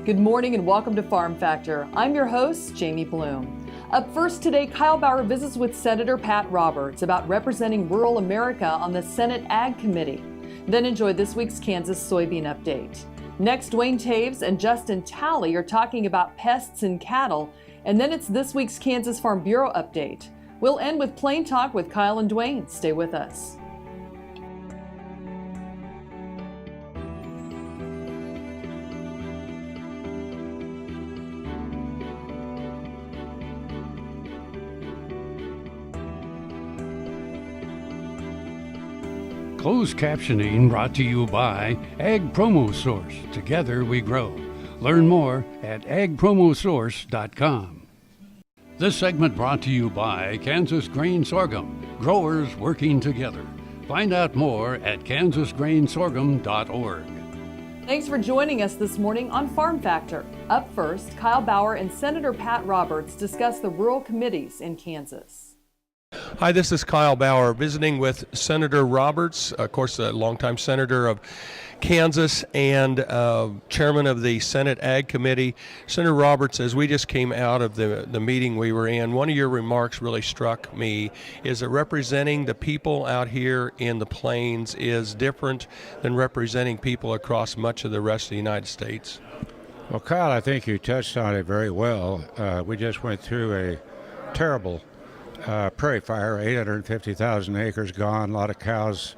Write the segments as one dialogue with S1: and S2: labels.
S1: Good morning and welcome to Farm Factor. I'm your host, Jamie Bloom. Up first today, Kyle Bauer visits with Senator Pat Roberts about representing rural America on the Senate Ag Committee. Then enjoy this week's Kansas Soybean update. Next, Duane Towes and Justin Talley are talking about pests in cattle. And then it's this week's Kansas Farm Bureau update. We'll end with Plain Talk with Kyle and Duane. Stay with us.
S2: Closed captioning brought to you by Ag Promo Source. Together we grow. Learn more at agpromosource.com. This segment brought to you by Kansas Grain Sorghum. Growers working together. Find out more at kansasgrainsorghum.org.
S1: Thanks for joining us this morning on Farm Factor. Up first, Kyle Bauer and Senator Pat Roberts discuss the rural committees in Kansas.
S3: Hi, this is Kyle Bauer visiting with Senator Roberts, of course, a longtime senator of Kansas and chairman of the Senate Ag Committee. Senator Roberts, as we just came out of the meeting we were in, one of your remarks really struck me, is that representing the people out here in the plains is different than representing people across much of the rest of the United States.
S4: Well, Kyle, I think you touched on it very well. We just went through a terrible prairie fire, 850,000 acres gone, a lot of cows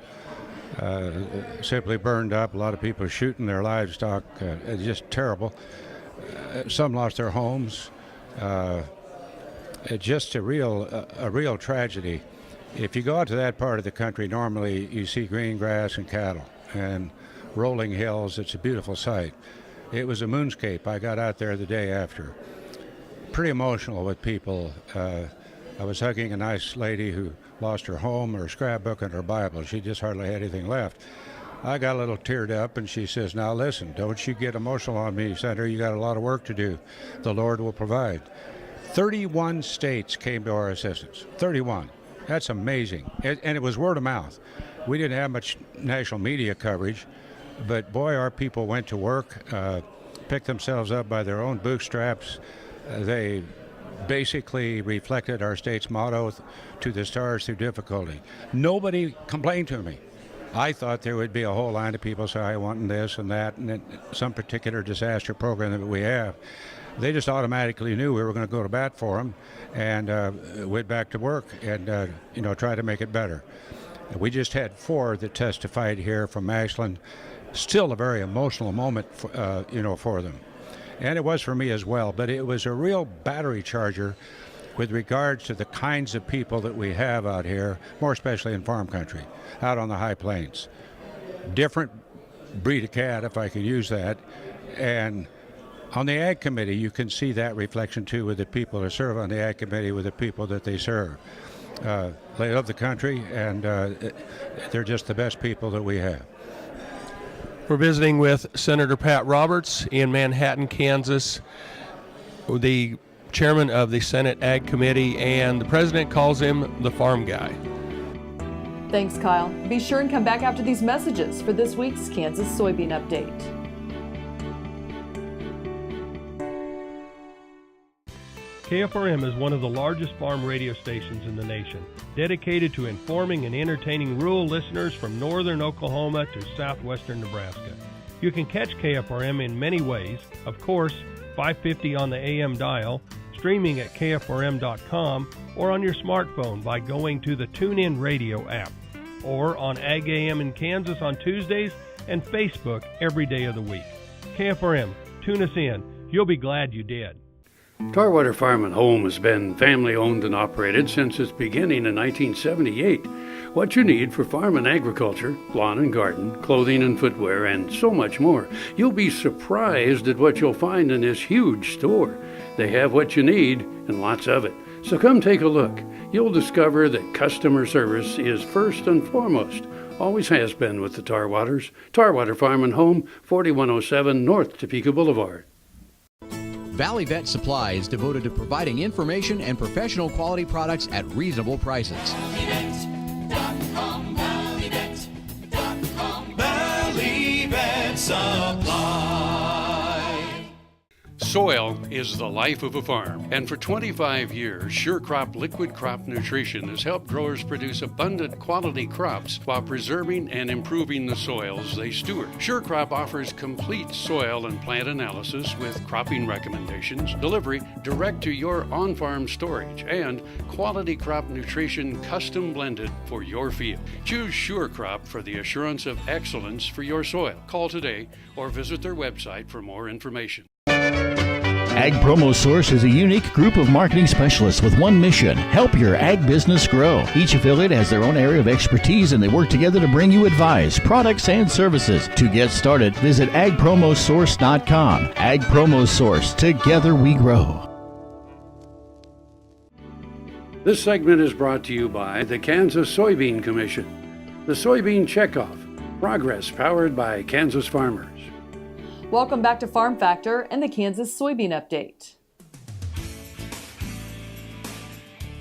S4: simply burned up, a lot of people shooting their livestock. It's just terrible. Some lost their homes. It's just a real tragedy. If you go out to that part of the country, normally you see green grass and cattle and rolling hills. It's a beautiful sight. It was a moonscape. I got out there the day after. Pretty emotional with people. I was hugging a nice lady who lost her home, her scrapbook, and her Bible. She just hardly had anything left. I got a little teared up, and she says, "Now listen, don't you get emotional on me, Senator. You got a lot of work to do. The Lord will provide." 31 states came to our assistance. 31. That's amazing. And it was word of mouth. We didn't have much national media coverage, but boy, our people went to work, picked themselves up by their own bootstraps. They basically reflected our state's motto, to the stars through difficulty. Nobody complained to me. I thought there would be a whole line of people say, I want this and that, and some particular disaster program that we have. They just automatically knew we were going to go to bat for them and went back to work and try to make it better. We just had 4 that testified here from Ashland. Still a very emotional moment for them. And it was for me as well, but it was a real battery charger with regards to the kinds of people that we have out here, more especially in farm country, out on the high plains. Different breed of cat, if I can use that. And on the Ag Committee, you can see that reflection too with the people that serve on the Ag Committee, with the people that they serve. They love the country, and they're just the best people that we have.
S3: We're visiting with Senator Pat Roberts in Manhattan, Kansas, the chairman of the Senate Ag Committee, and the president calls him the farm guy.
S1: Thanks, Kyle. Be sure and come back after these messages for this week's Kansas Soybean update.
S5: KFRM is one of the largest farm radio stations in the nation, dedicated to informing and entertaining rural listeners from northern Oklahoma to southwestern Nebraska. You can catch KFRM in many ways, of course, 550 on the AM dial, streaming at kfrm.com, or on your smartphone by going to the TuneIn Radio app, or on Ag AM in Kansas on Tuesdays and Facebook every day of the week. KFRM, tune us in. You'll be glad you did.
S2: Tarwater Farm and Home has been family owned and operated since its beginning in 1978. What you need for farm and agriculture, lawn and garden, clothing and footwear, and so much more. You'll be surprised at what you'll find in this huge store. They have what you need and lots of it. So come take a look. You'll discover that customer service is first and foremost. Always has been with the Tarwaters. Tarwater Farm and Home, 4107 North Topeka Boulevard.
S6: Valley Vet Supply is devoted to providing information and professional quality products at reasonable prices.
S7: ValleyVet.com, ValleyVet.com, Valley Vet Supply.
S2: Soil is the life of a farm, and for 25 years, SureCrop Liquid Crop Nutrition has helped growers produce abundant quality crops while preserving and improving the soils they steward. SureCrop offers complete soil and plant analysis with cropping recommendations, delivery direct to your on-farm storage, and quality crop nutrition custom blended for your field. Choose SureCrop for the assurance of excellence for your soil. Call today or visit their website for more information.
S7: Ag Promo Source is a unique group of marketing specialists with one mission: help your ag business grow. Each affiliate has their own area of expertise, and they work together to bring you advice, products, and services. To get started, visit agpromosource.com. Ag Promo Source. Together we grow.
S2: This segment is brought to you by the Kansas Soybean Commission. The Soybean Checkoff. Progress powered by Kansas farmers.
S1: Welcome back to Farm Factor and the Kansas Soybean Update.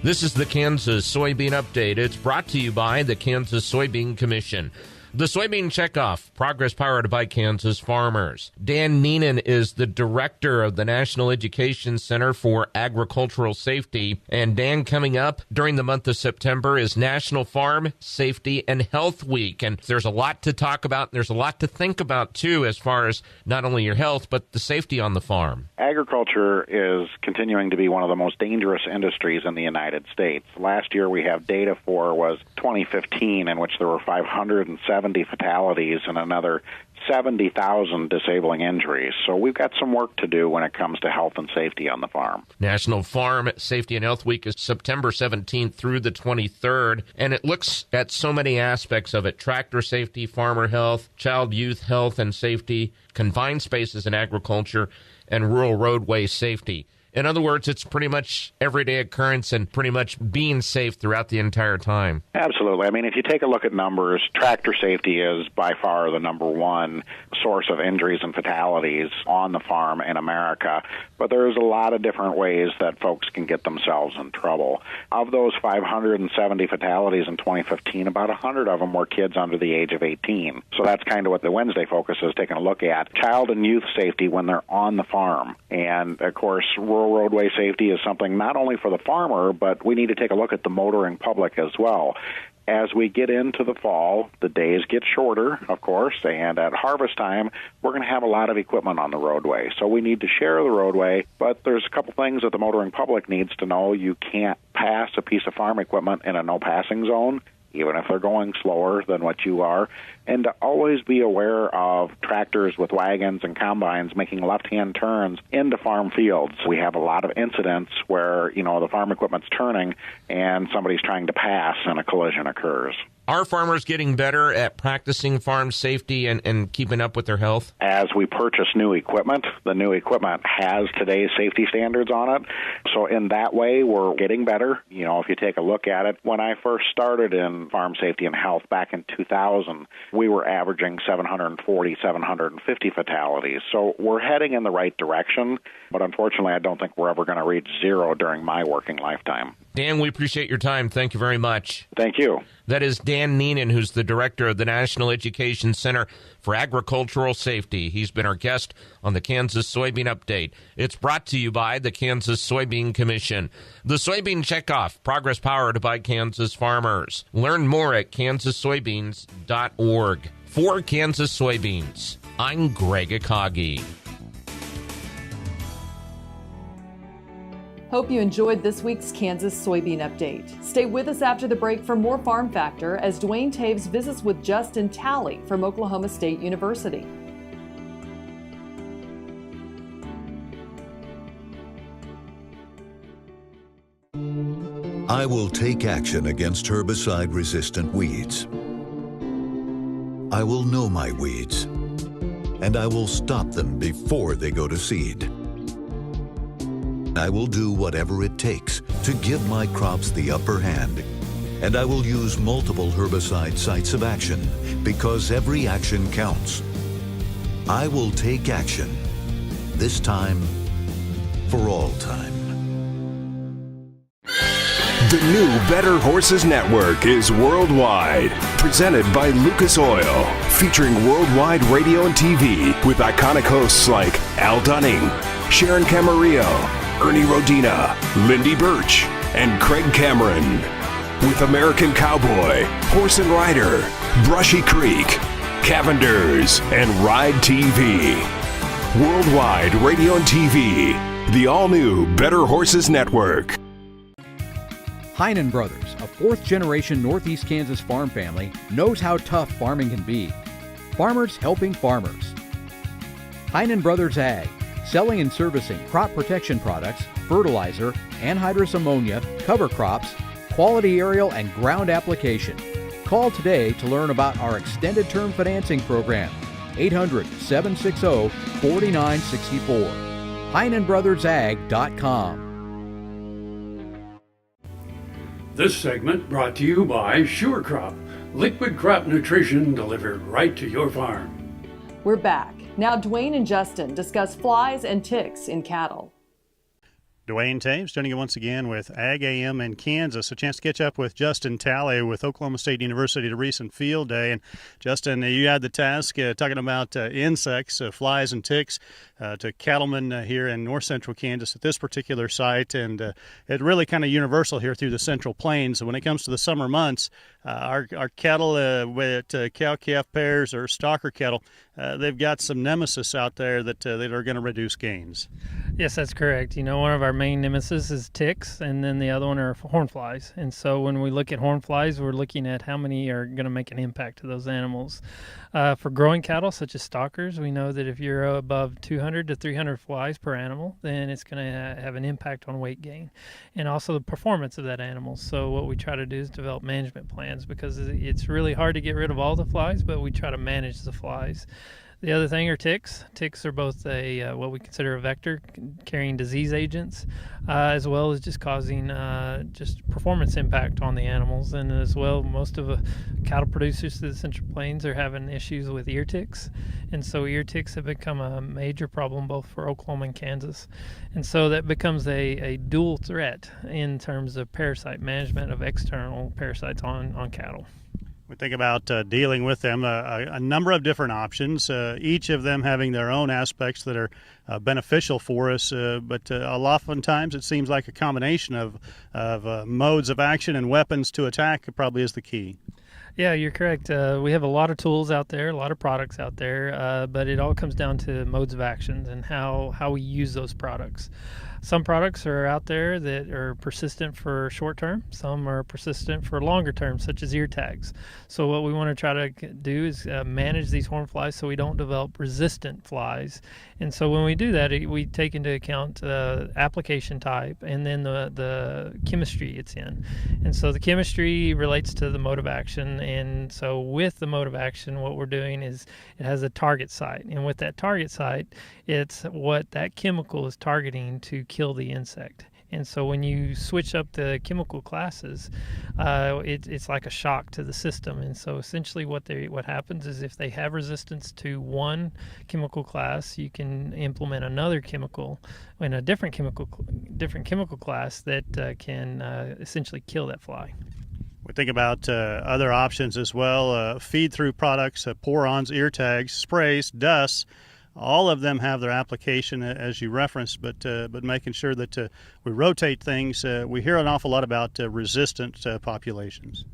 S8: This is the Kansas Soybean Update. It's brought to you by the Kansas Soybean Commission. The Soybean Checkoff, progress powered by Kansas farmers. Dan Neenan is the director of the National Education Center for Agricultural Safety. And Dan, coming up during the month of September is National Farm Safety and Health Week. And there's a lot to talk about. There's a lot to think about, too, as far as not only your health, but the safety on the farm.
S9: Agriculture is continuing to be one of the most dangerous industries in the United States. Last year we have data for was 2015, in which there were 570 fatalities and another 70,000 disabling injuries. So we've got some work to do when it comes to health and safety on the farm.
S8: National Farm Safety and Health Week is September 17th through the 23rd, and it looks at so many aspects of it: tractor safety, farmer health, child youth health and safety, confined spaces in agriculture, and rural roadway safety. In other words, it's pretty much everyday occurrence and pretty much being safe throughout the entire time.
S9: Absolutely. I mean, if you take a look at numbers, tractor safety is by far the number one source of injuries and fatalities on the farm in America. But there's a lot of different ways that folks can get themselves in trouble. Of those 570 fatalities in 2015, about 100 of them were kids under the age of 18. So that's kind of what the Wednesday focus is taking a look at: child and youth safety when they're on the farm. And, of course, rural roadway safety is something not only for the farmer, but we need to take a look at the motoring public as well. As we get into the fall, the days get shorter, of course, and at harvest time, we're going to have a lot of equipment on the roadway. So we need to share the roadway, but there's a couple things that the motoring public needs to know. You can't pass a piece of farm equipment in a no-passing zone, even if they're going slower than what you are, and to always be aware of tractors with wagons and combines making left-hand turns into farm fields. We have a lot of incidents where, the farm equipment's turning and somebody's trying to pass and a collision occurs.
S8: Are farmers getting better at practicing farm safety and keeping up with their health?
S9: As we purchase new equipment, the new equipment has today's safety standards on it. So in that way, we're getting better. If you take a look at it, when I first started in farm safety and health back in 2000, we were averaging 740, 750 fatalities. So we're heading in the right direction, but unfortunately, I don't think we're ever going to reach zero during my working lifetime.
S8: Dan, we appreciate your time. Thank you very much.
S9: Thank you.
S8: That is Dan Neenan, who's the director of the National Education Center for Agricultural Safety. He's been our guest on the Kansas Soybean Update. It's brought to you by the Kansas Soybean Commission. The Soybean Checkoff, progress powered by Kansas farmers. Learn more at kansassoybeans.org. For Kansas Soybeans, I'm Greg Akagi.
S1: Hope you enjoyed this week's Kansas Soybean Update. Stay with us after the break for more Farm Factor as Duane Towes visits with Justin Talley from Oklahoma State University.
S10: I will take action against herbicide-resistant weeds. I will know my weeds, and I will stop them before they go to seed. I will do whatever it takes to give my crops the upper hand, and I will use multiple herbicide sites of action because every action counts. I will take action, this time for all time.
S11: The new Better Horses Network is worldwide, presented by Lucas Oil, featuring worldwide radio and TV with iconic hosts like Al Dunning, Sharon Camarillo, Ernie Rodina, Lindy Birch, and Craig Cameron. With American Cowboy, Horse and Rider, Brushy Creek, Cavenders, and Ride TV. Worldwide radio and TV, the all-new Better Horses Network.
S6: Heinen Brothers, a fourth-generation Northeast Kansas farm family, knows how tough farming can be. Farmers helping farmers. Heinen Brothers Ag, selling and servicing crop protection products, fertilizer, anhydrous ammonia, cover crops, quality aerial and ground application. Call today to learn about our extended term financing program. 800-760-4964. HeinenBrothersAg.com.
S2: This segment brought to you by Sure Crop, liquid crop nutrition delivered right to your farm.
S1: We're back. Now Duane and Justin discuss flies and ticks in cattle.
S12: Duane Towes joining you once again with Ag AM in Kansas. A chance to catch up with Justin Talley with Oklahoma State University at a recent field day. And Justin, you had the task talking about insects, flies and ticks to cattlemen here in north central Kansas at this particular site. And it's really kind of universal here through the Central Plains. When it comes to the summer months, our cattle with cow-calf pairs or stalker cattle, they've got some nemesis out there that are going to reduce gains.
S13: Yes, that's correct. You know, one of our main nemesis is ticks, and then the other one are hornflies. And so when we look at hornflies, we're looking at how many are going to make an impact to those animals. For growing cattle, such as stalkers, we know that if you're above 200 to 300 flies per animal, then it's going to have an impact on weight gain and also the performance of that animal. So what we try to do is develop management plans, because it's really hard to get rid of all the flies, but we try to manage the flies. The other thing are ticks. Ticks are both what we consider a vector, carrying disease agents, as well as just causing just performance impact on the animals. And as well, most of the cattle producers to the Central Plains are having issues with ear ticks. And so ear ticks have become a major problem both for Oklahoma and Kansas. And so that becomes a dual threat in terms of parasite management of external parasites on cattle.
S12: We think about dealing with them, a number of different options, each of them having their own aspects that are beneficial for us, but oftentimes it seems like a combination of modes of action and weapons to attack probably is the key.
S13: Yeah, you're correct. We have a lot of tools out there, a lot of products out there, but it all comes down to modes of actions and how we use those products. Some products are out there that are persistent for short term. Some are persistent for longer term, such as ear tags. So what we want to try to do is manage these horn flies so we don't develop resistant flies. And so when we do that, we take into account application type and then the chemistry it's in. And so the chemistry relates to the mode of action. And so with the mode of action, what we're doing is it has a target site. And with that target site, it's what that chemical is targeting to kill the insect. And so when you switch up the chemical classes, it's like a shock to the system. And so essentially what happens is if they have resistance to one chemical class, you can implement another chemical in a different chemical class that can essentially kill that fly.
S12: We think about other options as well, feed-through products, pour-ons, ear tags, sprays, dusts. All of them have their application, as you referenced, but making sure that we rotate things. We hear an awful lot about resistant populations.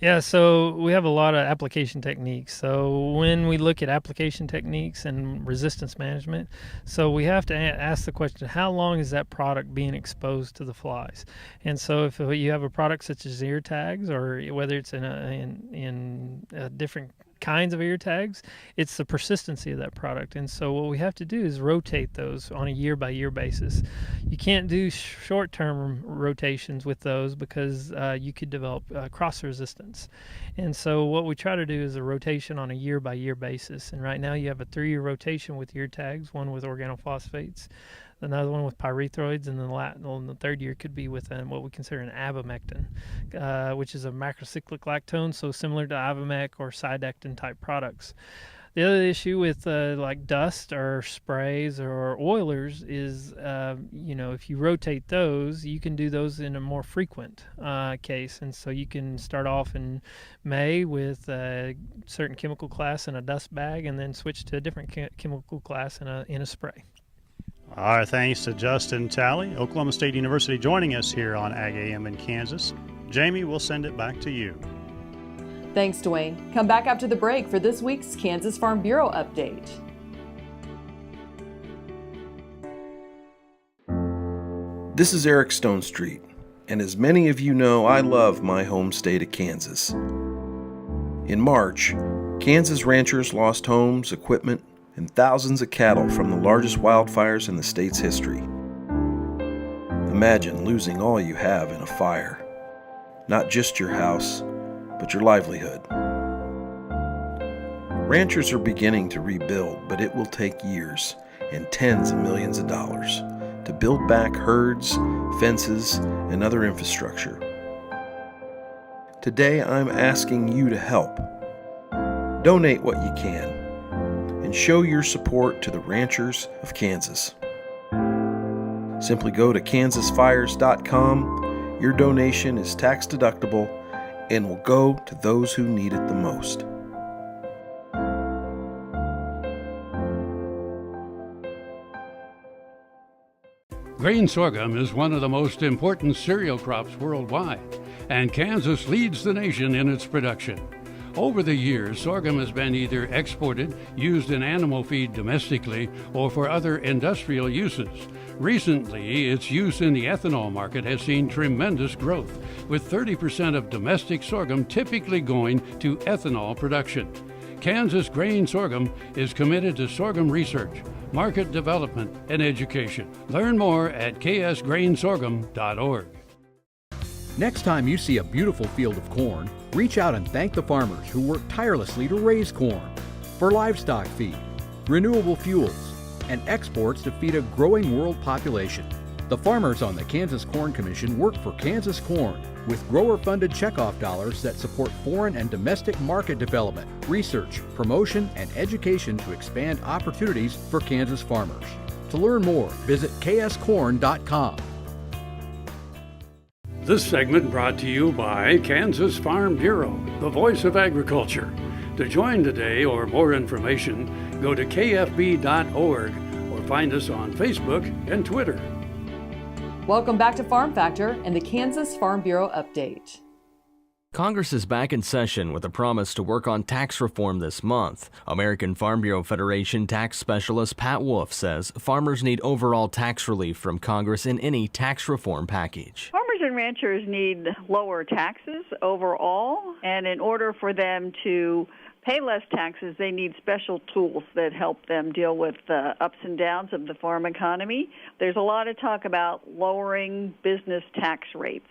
S13: Yeah, so we have a lot of application techniques. So when we look at application techniques and resistance management, so we have to ask the question, how long is that product being exposed to the flies? And so if you have a product such as ear tags, or whether it's in different kinds of ear tags, it's the persistency of that product. And so what we have to do is rotate those on a year-by-year basis. You can't do short-term rotations with those because you could develop cross resistance. And so what we try to do is a rotation on a year-by-year basis. And right now you have a 3-year rotation with ear tags, one with organophosphates, another one with pyrethroids, and then the third year could be with what we consider an abamectin, which is a macrocyclic lactone, so similar to Ivomec or Cydectin type products. The other issue with like dust or sprays or oilers is, if you rotate those, you can do those in a more frequent case. And so you can start off in May with a certain chemical class in a dust bag and then switch to a different chemical class in a spray.
S12: Our thanks to Justin Talley, Oklahoma State University, joining us here on Ag AM in Kansas. Jamie, we'll send it back to you.
S1: Thanks, Duane. Come back after the break for this week's Kansas Farm Bureau update.
S14: This is Eric Stonestreet, and as many of you know, I love my home state of Kansas. In March, Kansas ranchers lost homes, equipment, and thousands of cattle from the largest wildfires in the state's history. Imagine losing all you have in a fire. Not just your house, but your livelihood. Ranchers are beginning to rebuild, but it will take years and tens of millions of dollars to build back herds, fences, and other infrastructure. Today, I'm asking you to help. Donate what you can and show your support to the ranchers of Kansas. Simply go to kansasfires.com. Your donation is tax deductible and will go to those who need it the most.
S2: Grain sorghum is one of the most important cereal crops worldwide, and Kansas leads the nation in its production. Over the years, sorghum has been either exported, used in animal feed domestically, or for other industrial uses. Recently, its use in the ethanol market has seen tremendous growth, with 30% of domestic sorghum typically going to ethanol production. Kansas Grain Sorghum is committed to sorghum research, market development, and education. Learn more at ksgrainsorghum.org.
S6: Next time you see a beautiful field of corn, reach out and thank the farmers who work tirelessly to raise corn for livestock feed, renewable fuels, and exports to feed a growing world population. The farmers on the Kansas Corn Commission work for Kansas Corn with grower-funded checkoff dollars that support foreign and domestic market development, research, promotion, and education to expand opportunities for Kansas farmers. To learn more, visit kscorn.com.
S2: This segment brought to you by Kansas Farm Bureau, the voice of agriculture. To join today or more information, go to kfb.org or find us on Facebook and Twitter.
S1: Welcome back to Farm Factor and the Kansas Farm Bureau update.
S15: Congress is back in session with a promise to work on tax reform this month. American Farm Bureau Federation tax specialist Pat Wolf says farmers need overall tax relief from Congress in any tax reform package.
S16: Farmers and ranchers need lower taxes overall, and in order for them to pay less taxes, they need special tools that help them deal with the ups and downs of the farm economy. There's a lot of talk about lowering business tax rates.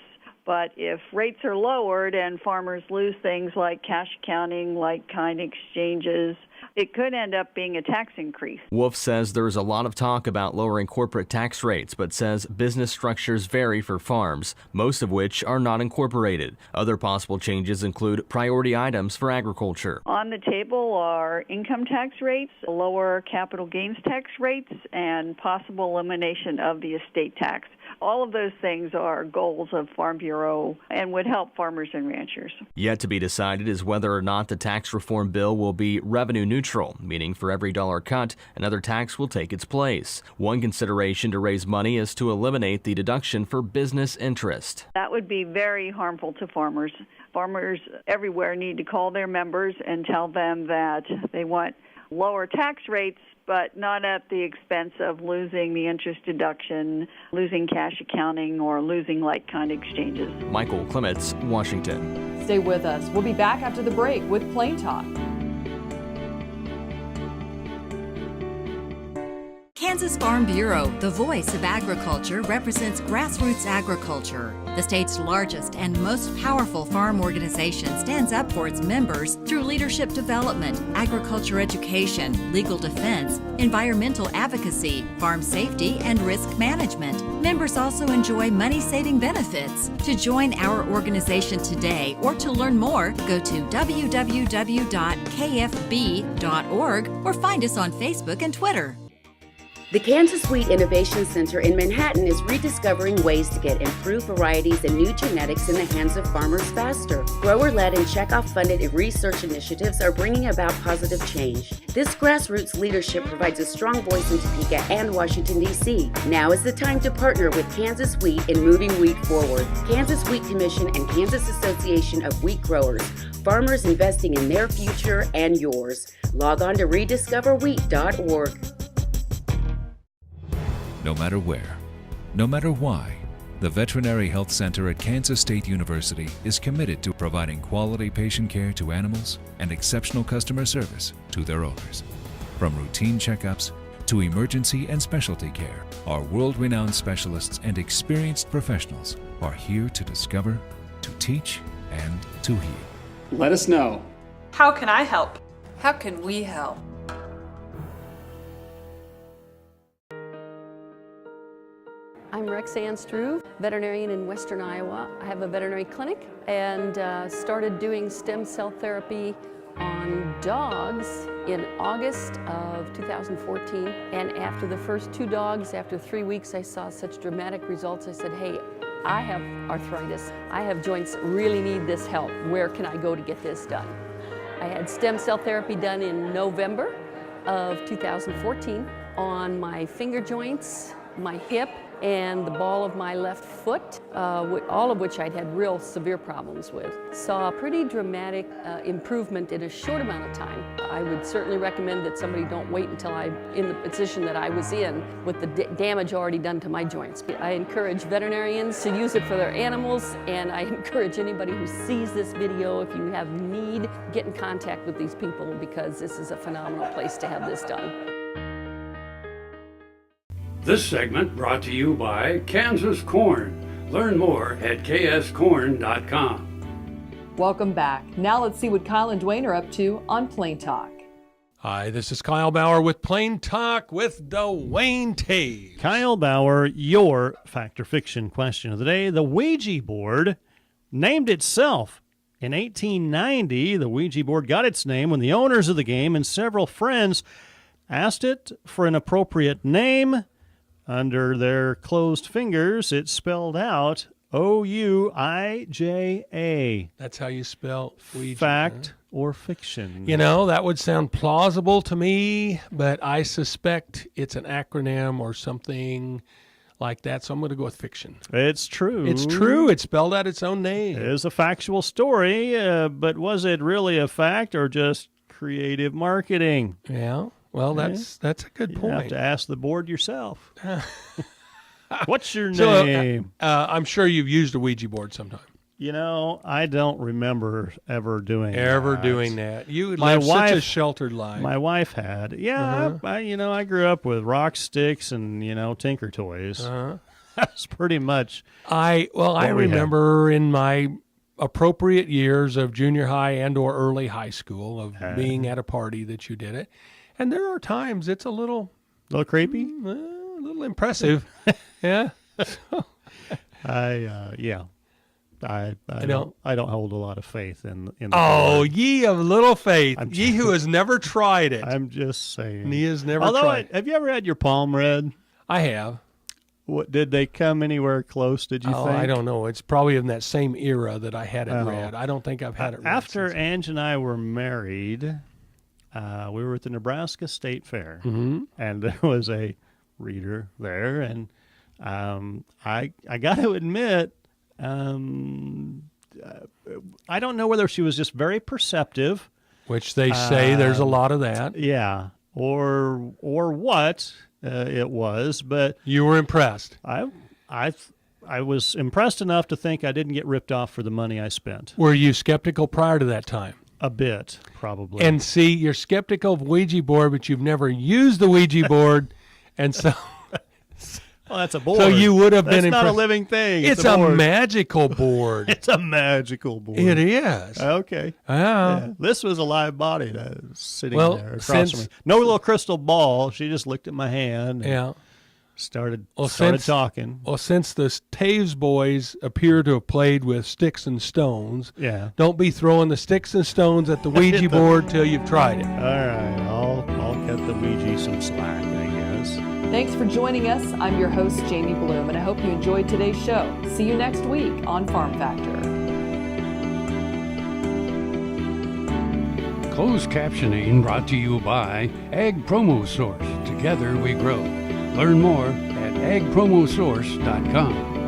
S16: But if rates are lowered and farmers lose things like cash accounting, like-kind exchanges, it could end up being a tax increase.
S15: Wolf says there is a lot of talk about lowering corporate tax rates, but says business structures vary for farms, most of which are not incorporated. Other possible changes include priority items for agriculture.
S16: On the table are income tax rates, lower capital gains tax rates, and possible elimination of the estate tax. All of those things are goals of Farm Bureau and would help farmers and ranchers.
S15: Yet to be decided is whether or not the tax reform bill will be revenue neutral, meaning for every dollar cut, another tax will take its place. One consideration to raise money is to eliminate the deduction for business interest.
S16: That would be very harmful to farmers. Farmers everywhere need to call their members and tell them that they want lower tax rates, but not at the expense of losing the interest deduction, losing cash accounting, or losing like-kind exchanges.
S15: Michael Clements, Washington.
S1: Stay with us. We'll be back after the break with Plain Talk.
S17: Kansas Farm Bureau, the voice of agriculture, represents grassroots agriculture. The state's largest and most powerful farm organization stands up for its members through leadership development, agriculture education, legal defense, environmental advocacy, farm safety, and risk management. Members also enjoy money-saving benefits. To join our organization today or to learn more, go to www.kfb.org or find us on Facebook and Twitter.
S18: The Kansas Wheat Innovation Center in Manhattan is rediscovering ways to get improved varieties and new genetics in the hands of farmers faster. Grower-led and checkoff-funded research initiatives are bringing about positive change. This grassroots leadership provides a strong voice in Topeka and Washington, D.C. Now is the time to partner with Kansas Wheat in moving wheat forward. Kansas Wheat Commission and Kansas Association of Wheat Growers. Farmers investing in their future and yours. Log on to rediscoverwheat.org.
S19: No matter where, no matter why, the Veterinary Health Center at Kansas State University is committed to providing quality patient care to animals and exceptional customer service to their owners. From routine checkups to emergency and specialty care, our world-renowned specialists and experienced professionals are here to discover, to teach, and to heal.
S20: Let us know.
S21: How can I help?
S22: How can we help?
S23: I'm Rexanne Struve, veterinarian in Western Iowa. I have a veterinary clinic and started doing stem cell therapy on dogs in August of 2014. And after the first 2 dogs, after 3 weeks, I saw such dramatic results. I said, hey, I have arthritis. I have joints that really need this help. Where can I go to get this done? I had stem cell therapy done in November of 2014 on my finger joints, my hip, and the ball of my left foot, all of which I'd had real severe problems with. Saw a pretty dramatic improvement in a short amount of time. I would certainly recommend that somebody don't wait until I'm in the position that I was in with the damage already done to my joints. I encourage veterinarians to use it for their animals, and I encourage anybody who sees this video, if you have need, get in contact with these people because this is a phenomenal place to have this done.
S2: This segment brought to you by Kansas Corn. Learn more at kscorn.com.
S1: Welcome back. Now let's see what Kyle and Duane are up to on Plain Talk.
S3: Hi, this is Kyle Bauer with Plain Talk with Duane Towes.
S12: Kyle Bauer, your fact or fiction question of the day. The Ouija board named itself. In 1890, the Ouija board got its name when the owners of the game and several friends asked it for an appropriate name. Under their closed fingers, it spelled out O-U-I-J-A.
S3: That's how you spell Ouija.
S12: Fact or fiction?
S3: You know, that would sound plausible to me, but I suspect it's an acronym or something like that, so I'm going to go with fiction.
S12: It's true.
S3: It's true. It spelled out its own name.
S12: It is a factual story, but was it really a fact or just creative marketing?
S3: Yeah. Well, that's a good point.
S12: You have to ask the board yourself. What's your name?
S3: So, I'm sure you've used a Ouija board sometime.
S12: You know, I don't remember ever doing that.
S3: You lived such a sheltered life.
S12: My wife had. Yeah, I grew up with rock sticks and, tinker toys. That's pretty much
S3: I remember in my appropriate years of junior high and or early high school of being at a party that you did it. And there are times it's a little
S12: creepy,
S3: a little impressive. Yeah.
S12: I don't hold a lot of faith in the
S3: board. Ye of little faith, ye who has never tried it.
S12: I'm just saying.
S3: He has never tried.
S12: Have you ever had your palm read?
S3: I have.
S12: What did they come anywhere close? Did you think?
S3: I don't know. It's probably in that same era that I had it read. I don't think I've had it read
S12: after Ange and I were married. We were at the Nebraska State Fair, and there was a reader there, and I got to admit, I don't know whether she was just very perceptive,
S3: which they say there's a lot of that,
S12: yeah, or what it was, but
S3: you were impressed.
S12: I was impressed enough to think I didn't get ripped off for the money I spent.
S3: Were you skeptical prior to that time?
S12: A bit, probably.
S3: And see, you're skeptical of Ouija board, but you've never used the Ouija board, and so...
S12: Well, that's a board.
S3: So you would have been
S12: impressed. It's not a living thing.
S3: It's a magical board.
S12: It's a magical board.
S3: It is.
S12: Okay.
S3: Yeah.
S12: This was a live body that was sitting there across from me. No little crystal ball. She just looked at my hand. And started talking.
S3: Well, since the Toews boys appear to have played with sticks and stones, don't be throwing the sticks and stones at the Ouija board till you've tried it.
S12: All right. I'll cut the Ouija some slack, I guess.
S1: Thanks for joining us. I'm your host, Jamie Bloom, and I hope you enjoyed today's show. See you next week on Farm Factor.
S2: Closed captioning brought to you by Ag Promo Source. Together we grow. Learn more at agpromosource.com.